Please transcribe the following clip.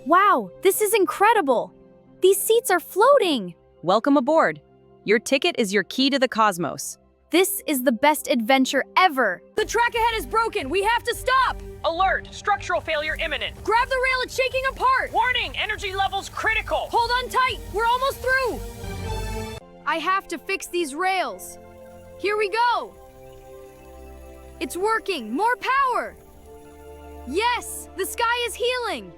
Wow, this is incredible! These seats are floating! Welcome aboard. Your ticket is your key to the cosmos. This is the best adventure ever! The track ahead is broken! We have to stop! Alert! Structural failure imminent. Grab the rail, it's shaking apart! Warning! Energy levels critical. Hold on tight! We're almost through! I have to fix these rails. Here we go! It's working! More power! Yes! The sky is healing!